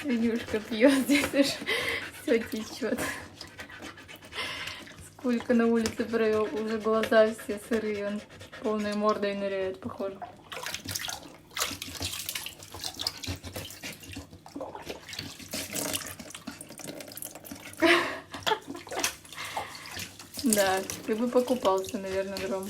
Свинюшка пьет, здесь все течет. Сколько на улице провел, уже глаза все сырые, он полной мордой ныряет, похоже. Да, ты бы покупался, наверное, Дром.